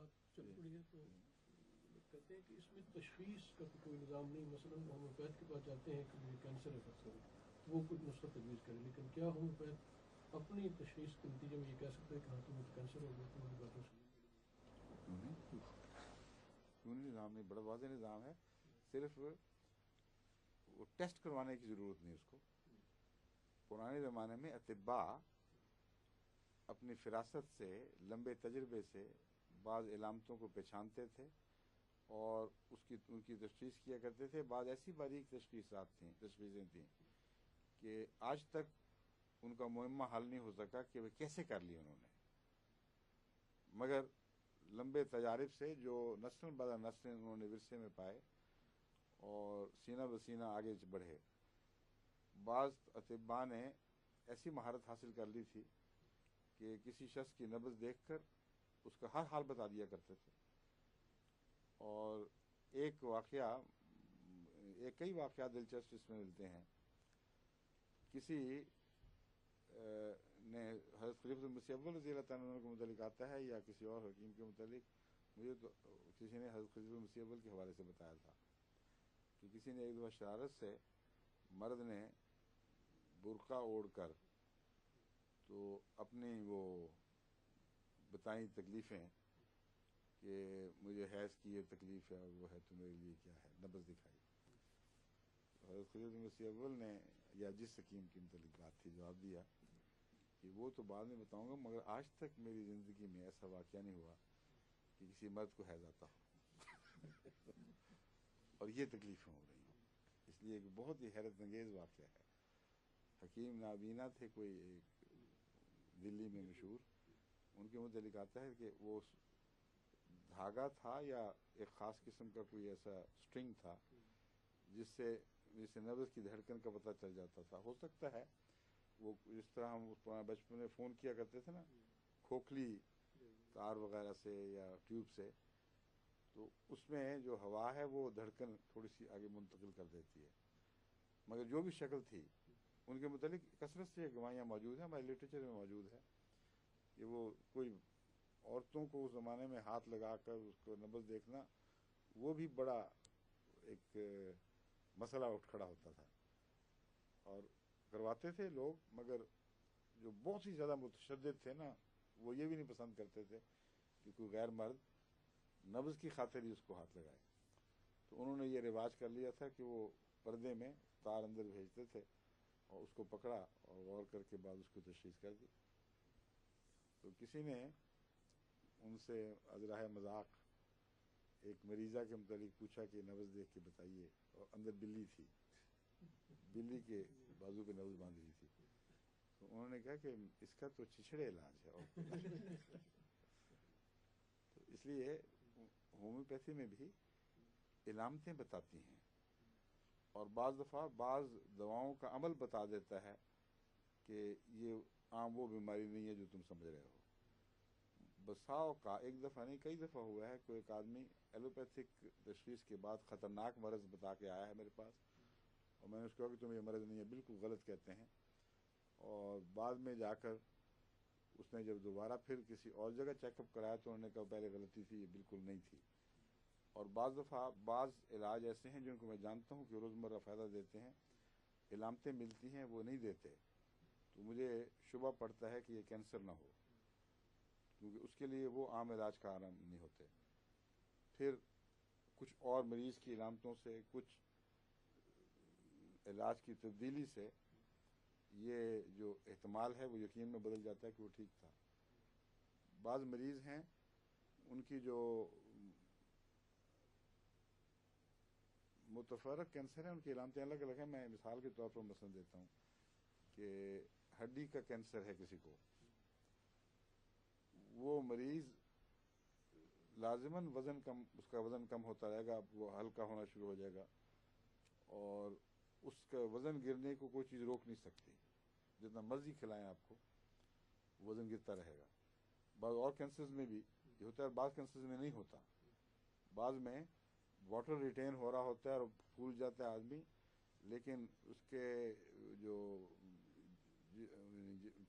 بات چل پڑی ہے تو کہتے ہیں کہ اس میں تشخیص کا کوئی نظام نہیں. مثلاً ہومیوپیتھ کے پاس جاتے ہیں کہ مجھے کینسر ہے فرض کریں, وہ کچھ نسخہ تجویز کرے, لیکن کیا ہومیوپیتھ اپنی تشخیص کے نتیجے میں یہ کہہ سکتا ہے کہ ہاں تمہیں کینسر ہو گیا, تمہاری باتوں سے کیوں نہیں؟ نظام نہیں, بڑا واضح نظام ہے. صرف وہ ٹیسٹ کروانے کی ضرورت نہیں اس کو. پرانے زمانے میں اطباء اپنی فراست سے, لمبے تجربے سے بعض علامتوں کو پہچانتے تھے اور ان کی تشخیص کیا کرتے تھے. بعض ایسی باریک تشخیصیں تھیں کہ آج تک ان کا معمہ حل نہیں ہو سکا کہ وہ کیسے کر لی انہوں نے, مگر لمبے تجارب سے جو نسل بعد نسل انہوں نے ورثے میں پائے اور سینہ بسینہ آگے بڑھے. بعض اطباء نے ایسی مہارت حاصل کر لی تھی کہ کسی شخص کی نبض دیکھ کر اس کا ہر حال بتا دیا کرتے تھے. اور کئی واقعات دلچسپ اس میں ملتے ہیں. کسی نے حضرت خلیفۃ المسیح اول رضی اللہ تعالیٰ عنہ کے متعلق آتا ہے یا کسی اور حکیم کے متعلق, مجھے تو کسی نے حضرت خلیفۃ المسیح اول کے حوالے سے بتایا تھا کہ کسی نے ایک دفعہ شرارت سے مرد نے برقع اوڑھ کر تو اپنی وہ بتائیں تکلیفیں کہ مجھے حیض کی یہ تکلیف ہے اور وہ ہے تو میرے لیے کیا ہے, نبض دکھائی. حضرت خلیفۃ المسیح اول نے یا جس حکیم کی متعلق بات تھی جواب دیا کہ وہ تو بعد میں بتاؤں گا, مگر آج تک میری زندگی میں ایسا واقعہ نہیں ہوا کہ کسی مرد کو حیض آتا ہو اور یہ تکلیفیں ہو رہی ہوں. اس لیے ایک بہت ہی حیرت انگیز واقعہ ہے. حکیم نابینا تھے کوئی ایک دلی میں مشہور, ان کے متعلق آتا ہے کہ وہ دھاگا تھا یا ایک خاص قسم کا کوئی ایسا سٹرنگ تھا جس سے نبض کی دھڑکن کا پتہ چل جاتا تھا. ہو سکتا ہے وہ جس طرح ہم بچپن میں فون کیا کرتے تھے نا, کھوکھلی تار وغیرہ سے یا ٹیوب سے, تو اس میں جو ہوا ہے وہ دھڑکن تھوڑی سی آگے منتقل کر دیتی ہے. مگر جو بھی شکل تھی ان کے متعلق کثرت سے گواہیاں موجود ہیں, ہمارے لٹریچر میں موجود ہے کہ وہ کوئی عورتوں کو اس زمانے میں ہاتھ لگا کر اس کو نبض دیکھنا وہ بھی بڑا ایک مسئلہ اٹھ کھڑا ہوتا تھا اور کرواتے تھے لوگ. مگر جو بہت ہی زیادہ متشدد تھے نا, وہ یہ بھی نہیں پسند کرتے تھے کہ کوئی غیر مرد نبض کی خاطر ہی اس کو ہاتھ لگائے. تو انہوں نے یہ رواج کر لیا تھا کہ وہ پردے میں تار اندر بھیجتے تھے اور اس کو پکڑا اور غور کر کے بعد اس کو تشخیص کر دی. تو کسی نے ان سے ازراہ مذاق ایک مریضہ کے متعلق پوچھا کہ نبض دیکھ کے بتائیے, اور اندر بلی تھی, بلی کے بازو پہ نبض باندھ رہی تھی. تو انہوں نے کہا کہ اس کا تو چھچھڑے علاج ہے اور تو اس لیے ہومیوپیتھی میں بھی علامتیں بتاتی ہیں اور بعض دفعہ بعض دواؤں کا عمل بتا دیتا ہے کہ یہ عام وہ بیماری نہیں ہے جو تم سمجھ رہے ہو. بساؤ کا ایک دفعہ نہیں کئی دفعہ ہوا ہے کوئی ایک آدمی ایلوپیتھک تشخیص کے بعد خطرناک مرض بتا کے آیا ہے میرے پاس, اور میں نے اس کو کہا کہ تم یہ مرض نہیں ہے, بالکل غلط کہتے ہیں. اور بعد میں جا کر اس نے جب دوبارہ پھر کسی اور جگہ چیک اپ کرایا تو انہوں نے کہا پہلے غلطی تھی, یہ بالکل نہیں تھی. اور بعض دفعہ بعض علاج ایسے ہیں جن کو میں جانتا ہوں کہ روزمرہ فائدہ دیتے ہیں, علامتیں ملتی ہیں وہ نہیں دیتے, تو مجھے شبہ پڑتا ہے کہ یہ کینسر نہ ہو, کیونکہ اس کے لیے وہ عام علاج کا آرام نہیں ہوتے. پھر کچھ اور مریض کی علامتوں سے, کچھ علاج کی تبدیلی سے یہ جو احتمال ہے وہ یقین میں بدل جاتا ہے کہ وہ ٹھیک تھا. بعض مریض ہیں ان کی جو متفرق کینسر ہے ان کی علامتیں الگ الگ ہیں. میں مثال کے طور پر مثلا دیتا ہوں کہ ہڈی کا کینسر ہے کسی کو, وہ مریض لازماً اس کا وزن کم ہوتا رہے گا, وہ ہلکا ہونا شروع ہو جائے گا اور اس کا وزن گرنے کو کوئی چیز روک نہیں سکتی, جتنا مرضی کھلائیں آپ کو وزن گرتا رہے گا. بعض اور کینسرز میں بھی یہ ہوتا ہے, بعض کینسرز میں نہیں ہوتا. بعض میں واٹر ریٹین ہو رہا ہوتا ہے اور پھول جاتا ہے آدمی, لیکن اس کے جو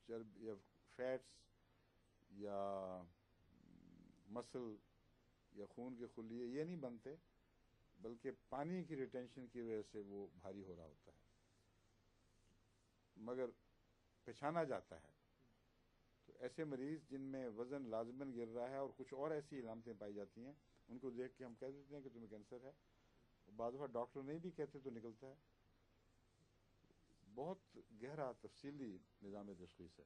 چرب یا فیٹس یا مسل یا خون کے خلیے یہ نہیں بنتے، بلکہ پانی کی ریٹینشن کی وجہ سے وہ بھاری ہو رہا ہوتا ہے، مگر پہچانا جاتا ہے۔ تو ایسے مریض جن میں وزن لازماً گر رہا ہے اور کچھ اور ایسی علامتیں پائی جاتی ہیں، ان کو دیکھ کے ہم کہہ دیتے ہیں کہ تمہیں کینسر ہے۔ بعض دفعہ ڈاکٹر نہیں بھی کہتے تو نکلتا ہے۔ بہت گہرا تفصیلی نظام تشخیص ہے۔